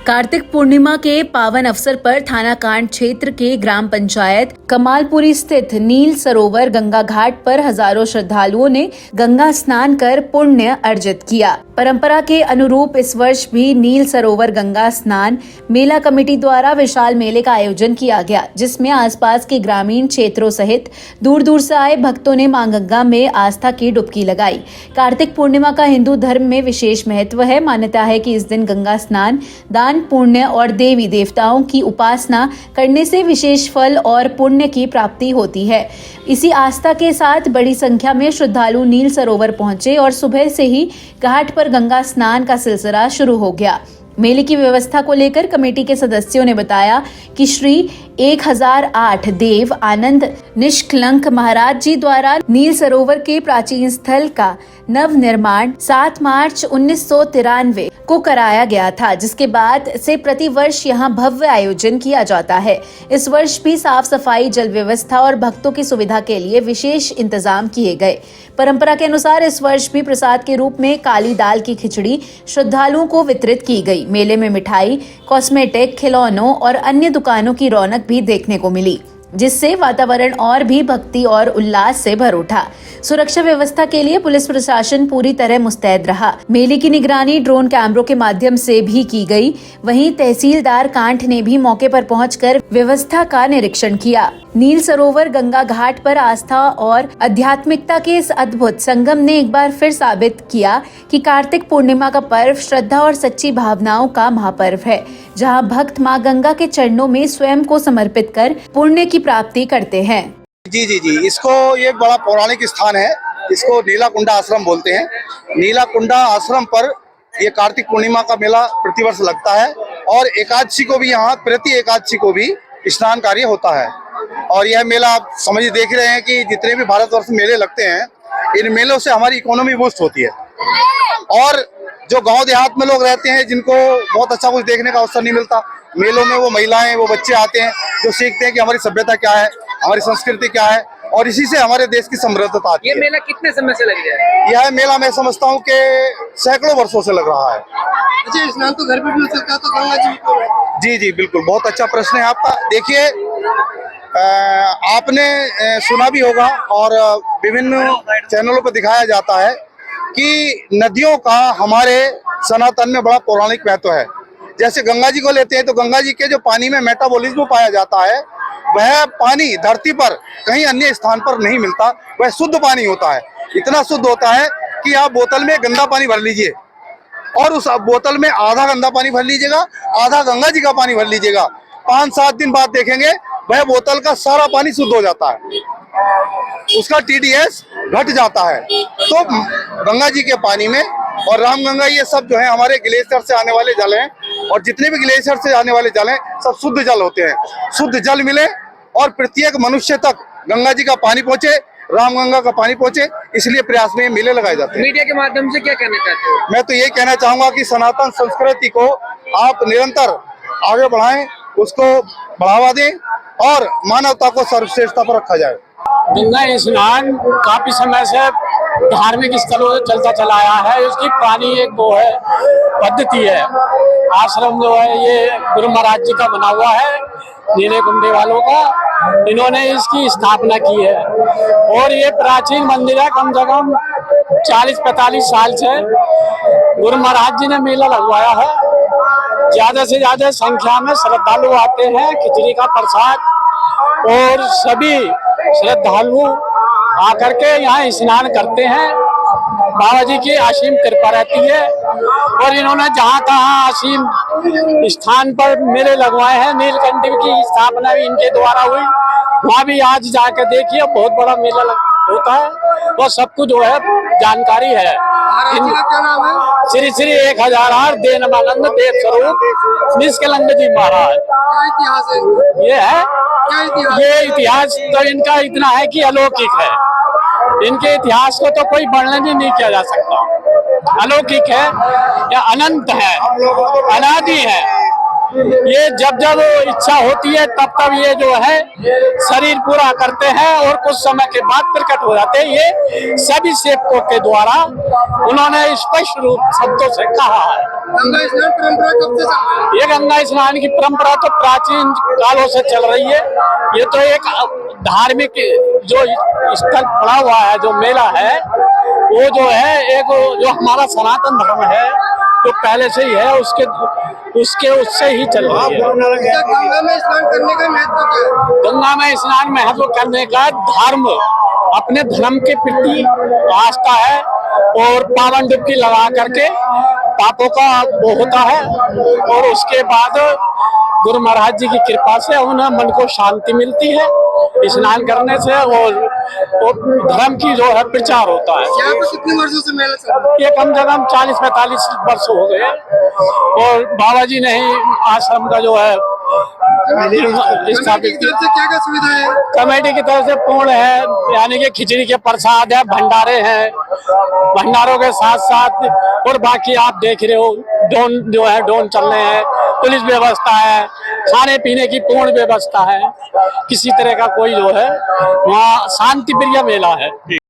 कार्तिक पूर्णिमा के पावन अवसर पर थाना कांड क्षेत्र के ग्राम पंचायत कमालपुरी स्थित नील सरोवर गंगा घाट पर हजारों श्रद्धालुओं ने गंगा स्नान कर पुण्य अर्जित किया। परंपरा के अनुरूप इस वर्ष भी नील सरोवर गंगा स्नान मेला कमेटी द्वारा विशाल मेले का आयोजन किया गया, जिसमें आसपास के ग्रामीण क्षेत्रों सहित दूर दूर से आए भक्तों ने मां गंगा में आस्था की डुबकी लगाई। कार्तिक पूर्णिमा का हिंदू धर्म में विशेष महत्व है। मान्यता है कि इस दिन गंगा स्नान, दान पुण्य और देवी देवताओं की उपासना करने से विशेष फल और पुण्य की प्राप्ति होती है। इसी आस्था के साथ बड़ी संख्या में श्रद्धालु नील सरोवर पहुंचे और सुबह से ही घाट पर गंगा स्नान का सिलसिला शुरू हो गया। मेले की व्यवस्था को लेकर कमेटी के सदस्यों ने बताया कि श्री 1008 देव आनंद निष्कलंक महाराज जी द्वारा नील सरोवर के प्राचीन स्थल का नव निर्माण 7 मार्च 1993 को कराया गया था, जिसके बाद से प्रतिवर्ष यहां भव्य आयोजन किया जाता है। इस वर्ष भी साफ सफाई, जल व्यवस्था और भक्तों की सुविधा के लिए विशेष इंतजाम किए गए। परंपरा के अनुसार इस वर्ष भी प्रसाद के रूप में काली दाल की खिचड़ी श्रद्धालुओं को वितरित की गई। मेले में मिठाई, कॉस्मेटिक, खिलौनों और अन्य दुकानों की रौनक भी देखने को मिली, जिससे वातावरण और भी भक्ति और उल्लास से भर उठा। सुरक्षा व्यवस्था के लिए पुलिस प्रशासन पूरी तरह मुस्तैद रहा। मेले की निगरानी ड्रोन कैमरों के माध्यम से भी की गई। वहीं तहसीलदार कांठ ने भी मौके पर पहुंचकर व्यवस्था का निरीक्षण किया। नील सरोवर गंगा घाट पर आस्था और आध्यात्मिकता के इस अद्भुत संगम ने एक बार फिर साबित किया कि कार्तिक पूर्णिमा का पर्व श्रद्धा और सच्ची भावनाओं का महापर्व है, जहां भक्त मां गंगा के चरणों में स्वयं को समर्पित कर पुण्य की प्राप्ति करते हैं। जी, इसको ये बड़ा पौराणिक स्थान है। इसको नीलाकुंडा आश्रम बोलते हैं। नीलाकुंडा आश्रम पर ये कार्तिक पूर्णिमा का मेला प्रतिवर्ष लगता है और एकादशी को भी यहाँ प्रति एकादशी को भी स्नान कार्य होता है। और यह मेला आप समझिए, देख रहे हैं कि जितने भी भारतवर्ष में मेले लगते हैं, इन मेलों से हमारी इकोनॉमी बूस्ट होती है। और जो गांव देहात में लोग रहते हैं, जिनको बहुत अच्छा कुछ देखने का अवसर नहीं मिलता, मेलों में वो महिलाएं, वो बच्चे आते हैं जो सीखते हैं कि हमारी सभ्यता क्या है, हमारी संस्कृति क्या है, और इसी से हमारे देश की समृद्धता आती है। ये मेला कितने समय से लग गया है? यह मेला मैं समझता हूँ कि सैकड़ों वर्षों से लग रहा है। अच्छा, स्नान तो घर पे भी हो सकता है, तो गंगा जी को? जी, बिल्कुल, बहुत अच्छा प्रश्न है आपका। देखिए, आपने सुना भी होगा और विभिन्न चैनलों पर दिखाया जाता है कि नदियों का हमारे सनातन में बड़ा पौराणिक महत्व है। जैसे गंगा जी को लेते हैं तो गंगा जी के जो पानी में मेटाबॉलिज्म पाया जाता है, वह पानी धरती पर कहीं अन्य स्थान पर नहीं मिलता। वह शुद्ध पानी होता है, इतना शुद्ध होता है कि आप बोतल में गंदा पानी भर लीजिए और उस बोतल में आधा गंदा पानी भर लीजिएगा, आधा गंगा जी का पानी भर लीजिएगा, 5-7 दिन बाद देखेंगे वह बोतल का सारा पानी शुद्ध हो जाता है, उसका TDS घट जाता है। तो गंगा जी के पानी में और रामगंगा, ये सब जो है हमारे ग्लेशियर से आने वाले जल हैं, और जितने भी ग्लेशियर से आने वाले जल हैं सब शुद्ध जल होते हैं। शुद्ध जल मिले और प्रत्येक मनुष्य तक गंगा जी का पानी पहुंचे, रामगंगा का पानी पहुंचे, इसलिए प्रयास में मेले लगाए जाते हैं। मीडिया के माध्यम से क्या कहना चाहते हो? मैं तो ये कहना चाहूंगा कि सनातन संस्कृति को आप निरंतर आगे बढ़ाएं, उसको बढ़ावा दें और मानवता को सर्वश्रेष्ठता पर रखा जाए। गंगा स्नान काफी समय से धार्मिक स्थलों से चलता चला आया है। उसकी पुरानी एक वो है पद्धति है। आश्रम जो है ये गुरु महाराज जी का बना हुआ है, नीले कुंडे वालों का। इन्होंने इसकी स्थापना की है और ये प्राचीन मंदिर है। कम से कम 40-45 साल से गुरु महाराज जी ने मेला लगवाया है। ज्यादा से ज्यादा संख्या में श्रद्धालु आते हैं। खिचड़ी का प्रसाद और सभी श्रद्धालु आकर के यहाँ स्नान करते हैं। बाबा जी की असीम कृपा रहती है और इन्होंने जहाँ तहाँ असीम स्थान पर मेले लगवाए हैं। नीलकंठ की स्थापना भी इनके द्वारा हुई। वहाँ भी आज जाकर देखिए, बहुत बड़ा मेला होता है। वो सब कुछ जो है जानकारी है। श्री श्री 1008 देनमानंद देव स्वरूप निष्कलंक जी महाराज। ये है, ये इतिहास तो इनका इतना है कि अलौकिक है। इनके इतिहास को तो कोई वर्णन ही नहीं किया जा सकता। अलौकिक है या अनंत है, अनादि है। ये जब जब इच्छा होती है तब तब ये जो है शरीर पूरा करते हैं और कुछ समय के बाद प्रकट हो जाते हैं। ये सभी सेवकों के द्वारा उन्होंने स्पष्ट रूप शब्दों से कहा है। गंगा स्नान परंपरा कब से चल रही है? ये गंगा स्नान की परंपरा तो प्राचीन कालों से चल रही है। ये तो एक धार्मिक जो स्थल पड़ा हुआ है, जो मेला है, वो जो है एक जो हमारा सनातन धर्म है, जो पहले से ही है, उससे ही चल रही है। क्या गंगा में स्नान करने का महत्व क्या है? गंगा में स्नान महत्व करने का धर्म अपने धर्म के प्रति आस्था है और पावन डुबकी लगा करके पापों का वो होता है और उसके बाद गुरु महाराज जी की कृपा से उन्हें मन को शांति मिलती है स्नान करने से और धर्म की जो है प्रचार होता है। यहाँ पर कितने वर्षों से मेला चल रहा है? ये कम से कम 40-45 वर्ष हो गए और बाबा जी ने ही आश्रम का जो है कमेटी की स्थापित तरफ से क्या क्या सुविधा है? कमेटी की तरफ से पूर्ण है, यानी कि खिचड़ी के प्रसाद है, भंडारे हैं, भंडारों के साथ साथ और बाकी आप देख रहे हो ड्रोन जो है ड्रोन चल रहे हैं, पुलिस व्यवस्था है, खाने पीने की पूर्ण व्यवस्था है, किसी तरह का कोई जो है वहाँ शांति प्रिय मेला है।